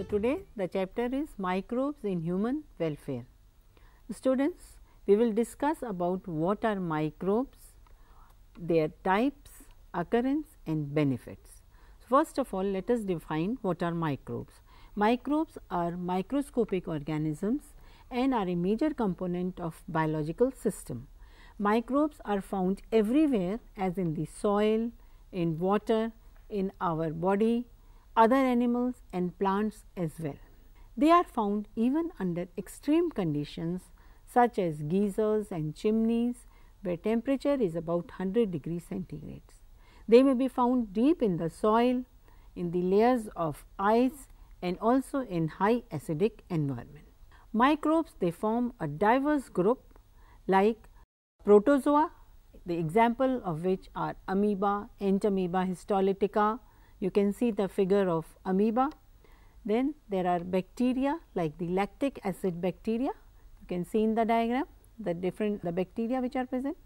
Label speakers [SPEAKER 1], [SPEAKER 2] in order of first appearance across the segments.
[SPEAKER 1] today the chapter is microbes in human welfare. Students, we will discuss about what are microbes, their types, occurrence and benefits. First of all, let us define what are microbes. Microbes are microscopic organisms and are a major component of biological system. Microbes are found everywhere, as in the soil, in water, in our body, other animals and plants as well. They are found even under extreme conditions such as geysers and chimneys, where temperature is about 100 degrees centigrade. They may be found deep in the soil, in the layers of ice and also in high acidic environment. Microbes, they form a diverse group like protozoa, the example of which are amoeba, entamoeba, histolytica. You can see the figure of amoeba. Then there are bacteria like the lactic acid bacteria, you can see in the diagram the bacteria which are present.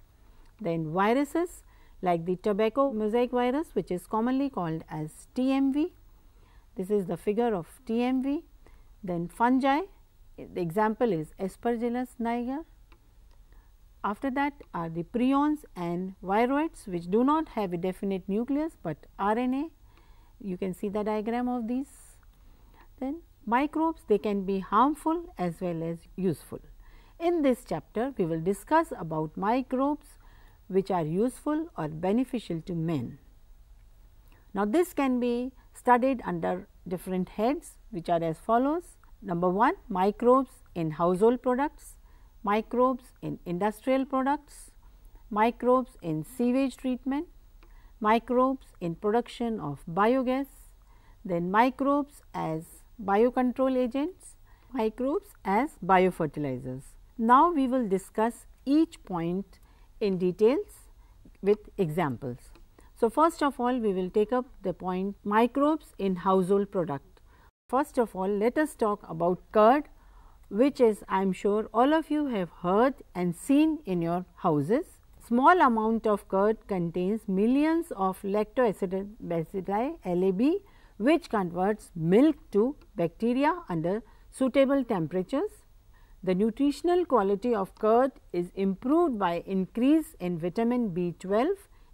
[SPEAKER 1] Then viruses like the tobacco mosaic virus, which is commonly called as TMV. This is the figure of TMV. Then fungi, the example is Aspergillus niger. After that are the prions and viroids, which do not have a definite nucleus, but RNA. You can see the diagram of these. Then microbes, they can be harmful as well as useful. In this chapter, we will discuss about microbes which are useful or beneficial to men. Now, this can be studied under different heads, which are as follows. Number 1, microbes in household products, microbes in industrial products, microbes in sewage treatment, microbes in production of biogas, then microbes as biocontrol agents, microbes as biofertilizers. Now, we will discuss each point in details with examples. So, first of all, we will take up the point microbes in household product. First of all, let us talk about curd, which is, I am sure all of you have heard and seen in your houses. Small amount of curd contains millions of lactoacid bacilli LAB, which converts milk to bacteria under suitable temperatures. The nutritional quality of curd is improved by increase in vitamin B12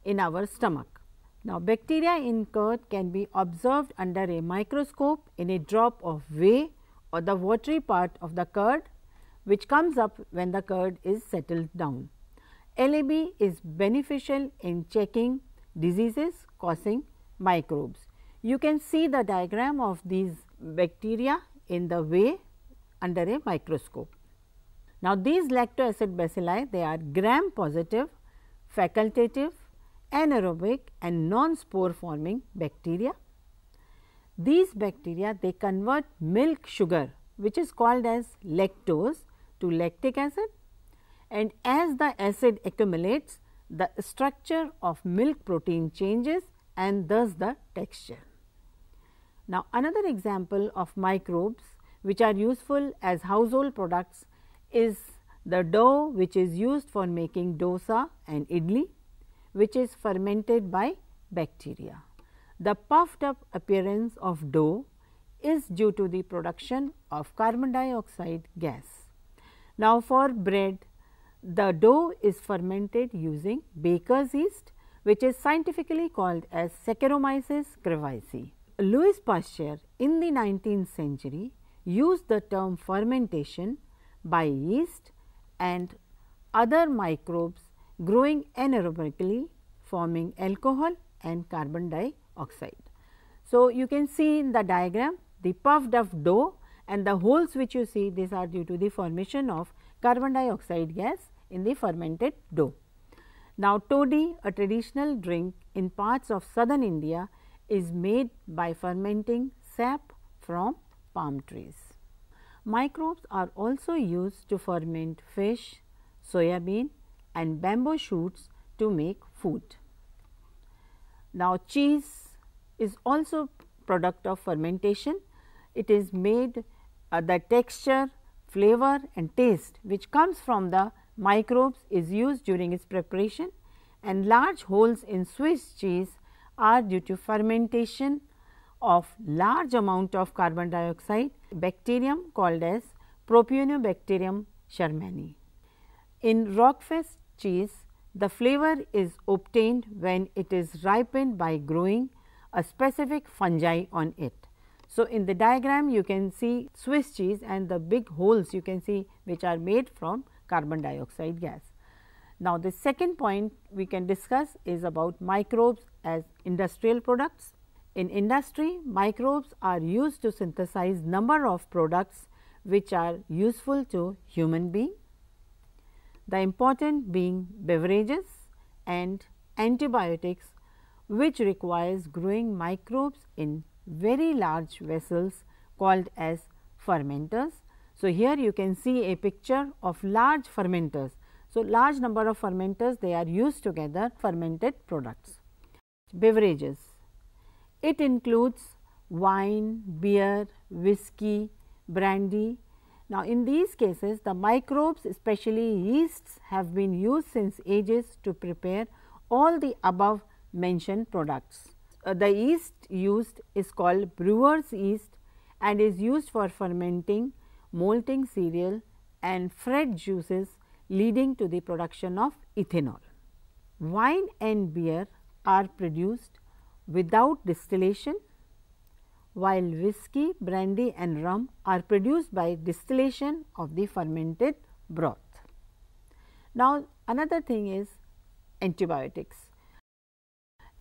[SPEAKER 1] in our stomach. Now, bacteria in curd can be observed under a microscope in a drop of whey or the watery part of the curd, which comes up when the curd is settled down. LAB is beneficial in checking diseases causing microbes. You can see the diagram of these bacteria in the whey under a microscope. Now, these lactoacid bacilli, they are gram positive, facultative, anaerobic and non-spore forming bacteria. These bacteria, they convert milk sugar, which is called as lactose, to lactic acid, and as the acid accumulates, the structure of milk protein changes and thus the texture. Now, another example of microbes which are useful as household products is the dough which is used for making dosa and idli, which is fermented by bacteria. The puffed up appearance of dough is due to the production of carbon dioxide gas. Now, for bread, the dough is fermented using baker's yeast, which is scientifically called as Saccharomyces cerevisiae. Louis Pasteur in the 19th century used the term fermentation by yeast and other microbes growing anaerobically, forming alcohol and carbon dioxide. So, you can see in the diagram the puffed up dough and the holes which you see, these are due to the formation of carbon dioxide gas in the fermented dough. Now, toddy, a traditional drink in parts of southern India, is made by fermenting sap from palm trees. Microbes are also used to ferment fish, soya bean and bamboo shoots to make food. Now, cheese is also product of fermentation. It is made the texture, flavor and taste which comes from the microbes is used during its preparation, and large holes in Swiss cheese are due to fermentation of large amount of carbon dioxide, bacterium called as Propionibacterium shermani. In Roquefort cheese, the flavor is obtained when it is ripened by growing a specific fungi on it. So, in the diagram you can see Swiss cheese and the big holes you can see which are made from carbon dioxide gas. Now, the second point we can discuss is about microbes as industrial products. In industry, microbes are used to synthesize number of products which are useful to human being. The important being beverages and antibiotics, which requires growing microbes in very large vessels called as fermenters. So, here you can see a picture of large fermenters. So, large number of fermenters, they are used together fermented products. Beverages, it includes wine, beer, whiskey, brandy. Now, in these cases the microbes, especially yeasts, have been used since ages to prepare all the above mentioned products. The yeast used is called brewer's yeast and is used for fermenting, malting cereal and fruit juices, leading to the production of ethanol. Wine and beer are produced without distillation, while whiskey, brandy and rum are produced by distillation of the fermented broth. Now, another thing is antibiotics.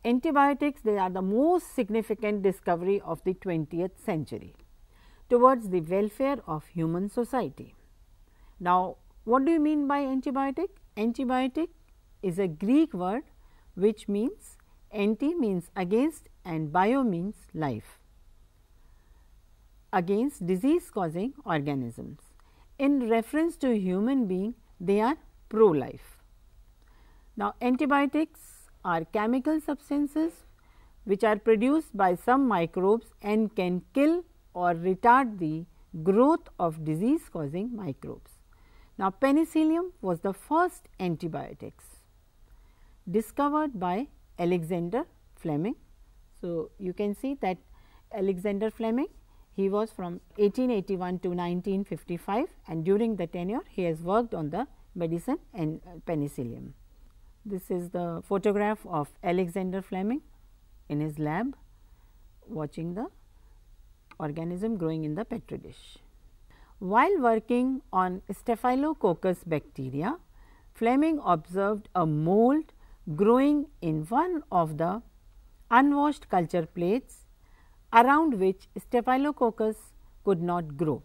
[SPEAKER 1] Antibiotics, they are the most significant discovery of the 20th century towards the welfare of human society. Now, what do you mean by antibiotic? Antibiotic is a Greek word which means anti means against and bio means life, against disease causing organisms. In reference to human being, they are pro life. Now, antibiotics are chemical substances which are produced by some microbes and can kill or retard the growth of disease causing microbes. Now, penicillium was the first antibiotics discovered by Alexander Fleming. So, you can see that Alexander Fleming, he was from 1881 to 1955 and during the tenure he has worked on the medicine and penicillium. This is the photograph of Alexander Fleming in his lab watching the organism growing in the petri dish. While working on Staphylococcus bacteria, Fleming observed a mold growing in one of the unwashed culture plates around which Staphylococcus could not grow.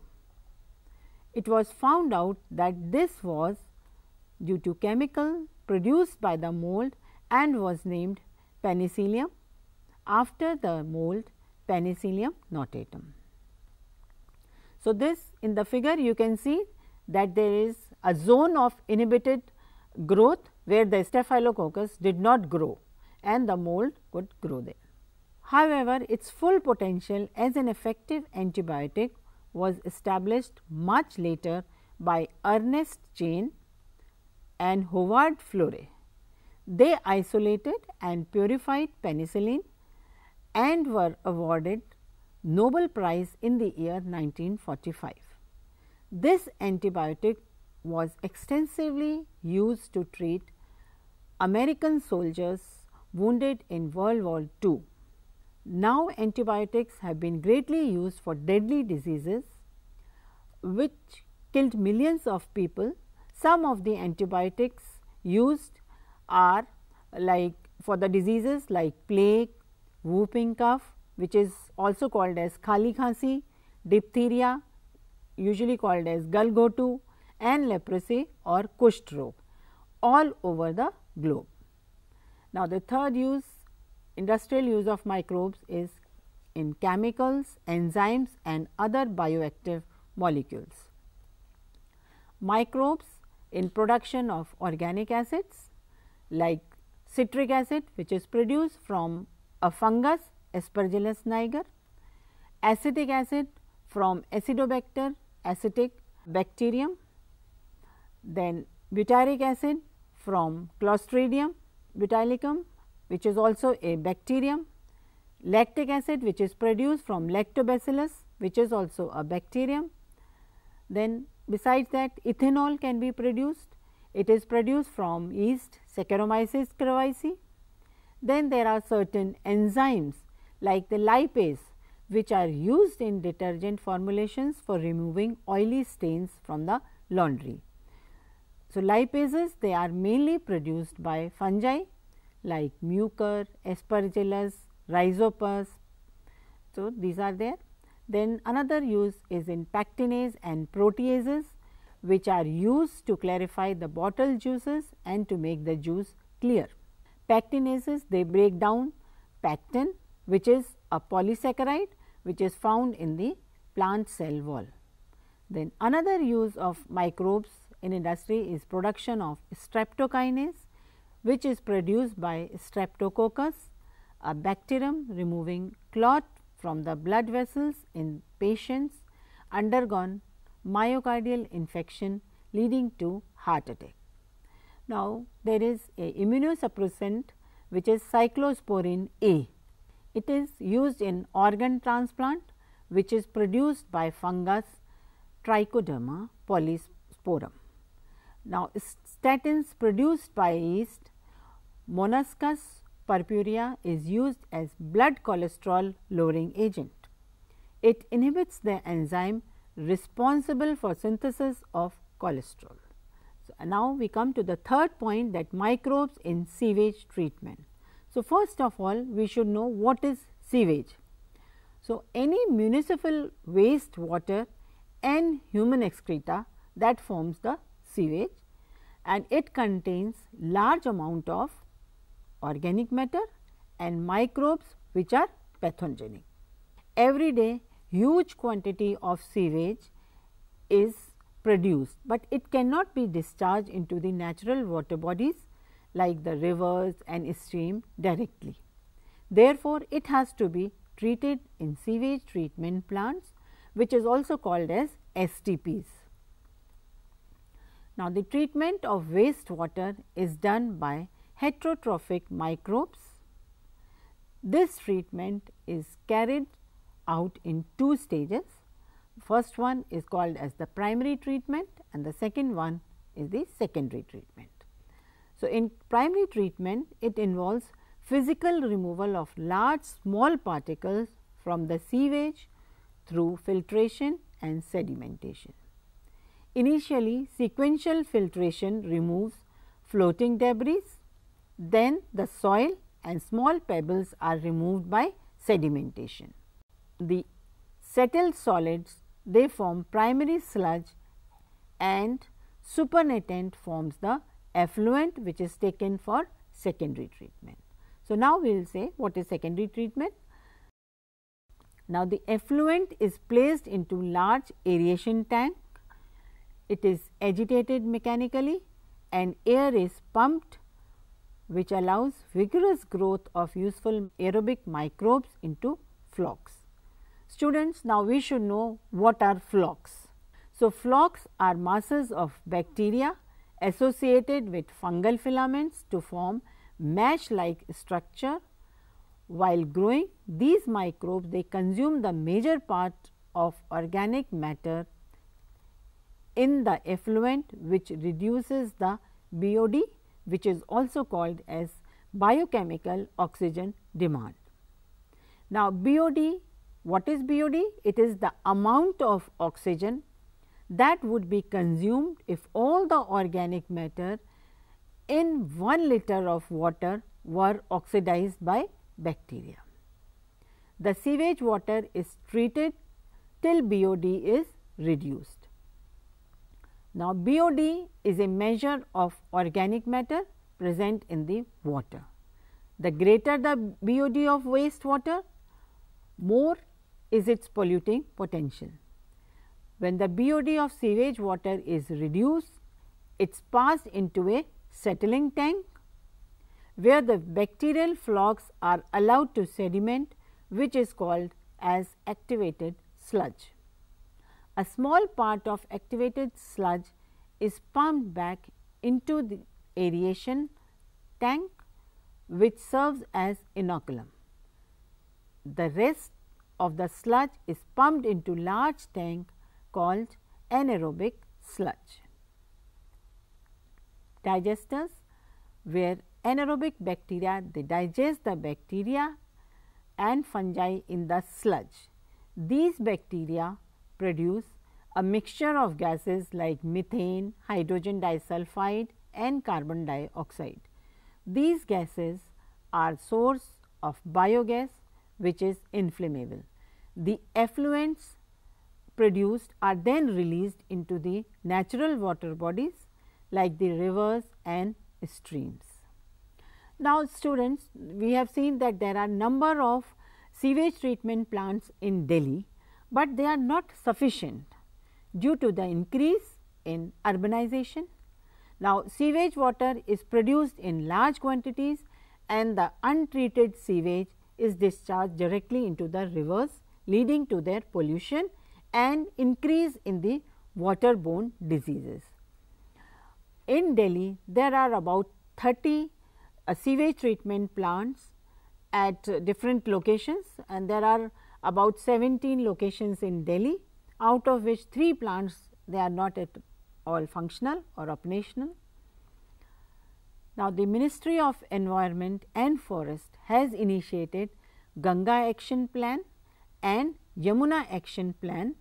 [SPEAKER 1] It was found out that this was due to chemical produced by the mold and was named penicillium after the mold Penicillium notatum. So, this in the figure you can see that there is a zone of inhibited growth where the Staphylococcus did not grow and the mold could grow there. However, its full potential as an effective antibiotic was established much later by Ernest Chain and Howard Florey. They isolated and purified penicillin and were awarded Nobel Prize in the year 1945. This antibiotic was extensively used to treat American soldiers wounded in World War II. Now, antibiotics have been greatly used for deadly diseases which killed millions of people. Some of the antibiotics used are like for the diseases like plague, whooping cough, which is also called as khali khansi, diphtheria usually called as galgotu, and leprosy or Kusht rog all over the globe. Now, the third use, industrial use of microbes is in chemicals, enzymes and other bioactive molecules. Microbes in production of organic acids like citric acid, which is produced from a fungus Aspergillus niger, acetic acid from Acidobacter acetic bacterium, then butyric acid from Clostridium butylicum, which is also a bacterium, lactic acid which is produced from lactobacillus, which is also a bacterium. Then besides that, ethanol can be produced. It is produced from yeast Saccharomyces cerevisiae. Then there are certain enzymes like the lipase, which are used in detergent formulations for removing oily stains from the laundry. So, lipases, they are mainly produced by fungi like Mucor, Aspergillus, Rhizopus. So, these are there. Then another use is in pectinase and proteases, which are used to clarify the bottle juices and to make the juice clear. Pectinases, they break down pectin, which is a polysaccharide which is found in the plant cell wall. Then another use of microbes in industry is production of streptokinase, which is produced by Streptococcus, a bacterium removing clot from the blood vessels in patients undergone myocardial infection leading to heart attack. Now, there is a immunosuppressant which is cyclosporin A. It is used in organ transplant, which is produced by fungus Trichoderma polysporum. Now, statins produced by yeast Monoscus purpurea is used as blood cholesterol lowering agent. It inhibits the enzyme responsible for synthesis of cholesterol. So, now we come to the third point, that microbes in sewage treatment. So, first of all we should know what is sewage. So, any municipal waste water and human excreta that forms the sewage, and it contains large amount of organic matter and microbes which are pathogenic. Every day huge quantity of sewage is produced, but it cannot be discharged into the natural water bodies like the rivers and stream directly. Therefore, it has to be treated in sewage treatment plants, which is also called as STPs. Now, the treatment of wastewater is done by heterotrophic microbes. This treatment is carried out in two stages. First one is called as the primary treatment and the second one is the secondary treatment. So, in primary treatment, it involves physical removal of large small particles from the sewage through filtration and sedimentation. Initially, sequential filtration removes floating debris, then the soil and small pebbles are removed by sedimentation. The settled solids, they form primary sludge and supernatant forms the effluent, which is taken for secondary treatment. So, now we will say what is secondary treatment. Now, the effluent is placed into large aeration tank. It is agitated mechanically and air is pumped, which allows vigorous growth of useful aerobic microbes into flocks. Students, now we should know what are flocks. So, flocks are masses of bacteria associated with fungal filaments to form mesh like structure. While growing, these microbes, they consume the major part of organic matter in the effluent, which reduces the BOD, which is also called as biochemical oxygen demand. Now, BOD, what is BOD? It is the amount of oxygen that would be consumed if all the organic matter in 1 liter of water were oxidized by bacteria. The sewage water is treated till BOD is reduced. Now, BOD is a measure of organic matter present in the water. The greater the BOD of wastewater, more is its polluting potential. When the BOD of sewage water is reduced, it is passed into a settling tank, where the bacterial flocks are allowed to sediment, which is called as activated sludge. A small part of activated sludge is pumped back into the aeration tank, which serves as inoculum. the rest of the sludge is pumped into large tank called anaerobic sludge. Digesters, where anaerobic bacteria, they digest the bacteria and fungi in the sludge. These bacteria produce a mixture of gases like methane, hydrogen disulfide and carbon dioxide. These gases are source of biogas which is inflammable. The effluents produced are then released into the natural water bodies like the rivers and streams. Now, students, we have seen that there are number of sewage treatment plants in Delhi, but they are not sufficient due to the increase in urbanization. Now, sewage water is produced in large quantities and the untreated sewage is discharged directly into the rivers, leading to their pollution and increase in the waterborne diseases. In Delhi, there are about 30 sewage treatment plants at different locations, and there are about 17 locations in Delhi, out of which 3 plants they are not at all functional or operational. Now, the Ministry of Environment and Forest has initiated Ganga Action Plan and Yamuna Action Plan.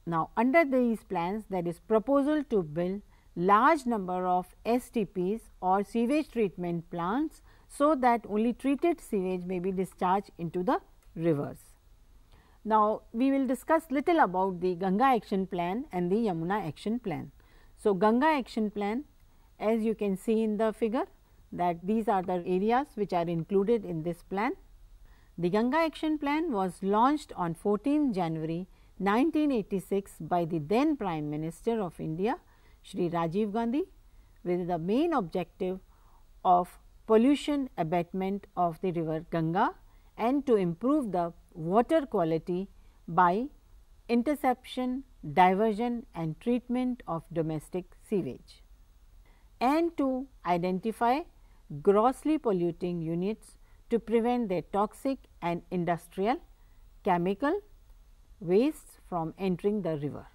[SPEAKER 1] Now, under these plans, there is proposal to build large number of STPs or sewage treatment plants, so that only treated sewage may be discharged into the rivers. Now, we will discuss little about the Ganga Action Plan and the Yamuna Action Plan. So, Ganga Action Plan, as you can see in the figure, that these are the areas which are included in this plan. The Ganga Action Plan was launched on 14 January 1986 by the then Prime Minister of India, Shri Rajiv Gandhi, with the main objective of pollution abatement of the river Ganga and to improve the water quality by interception, diversion and treatment of domestic sewage, and to identify grossly polluting units to prevent their toxic and industrial chemical wastes from entering the river.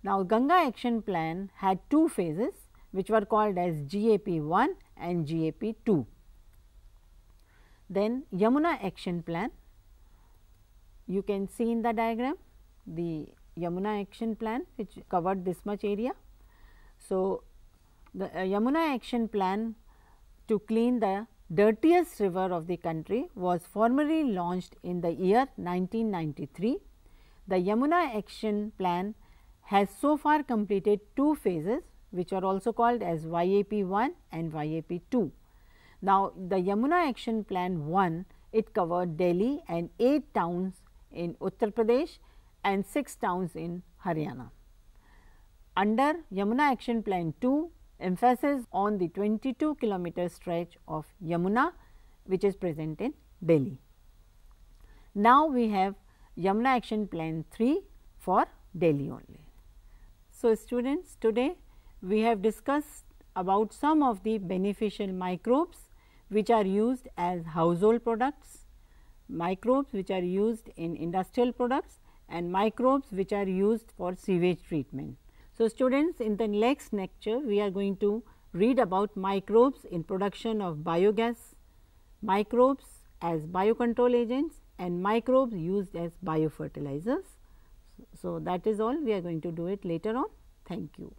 [SPEAKER 1] Now, Ganga Action Plan had 2 phases which were called as GAP 1 and GAP 2. Then Yamuna Action Plan, you can see in the diagram the Yamuna Action Plan which covered this much area. So, the Yamuna Action Plan to clean the dirtiest river of the country was formally launched in the year 1993. The Yamuna Action Plan has so far completed 2 phases which are also called as YAP 1 and YAP 2. Now, the Yamuna Action Plan 1, it covered Delhi and 8 towns in Uttar Pradesh and 6 towns in Haryana. Under Yamuna Action Plan 2, emphasis on the 22 kilometer stretch of Yamuna which is present in Delhi. Now, we have Yamuna Action Plan 3 for Delhi only. So, students, today we have discussed about some of the beneficial microbes which are used as household products, microbes which are used in industrial products and microbes which are used for sewage treatment. So, students, in the next lecture we are going to read about microbes in production of biogas, microbes as biocontrol agents and microbes used as biofertilizers. So, that is all, we are going to do it later on. Thank you.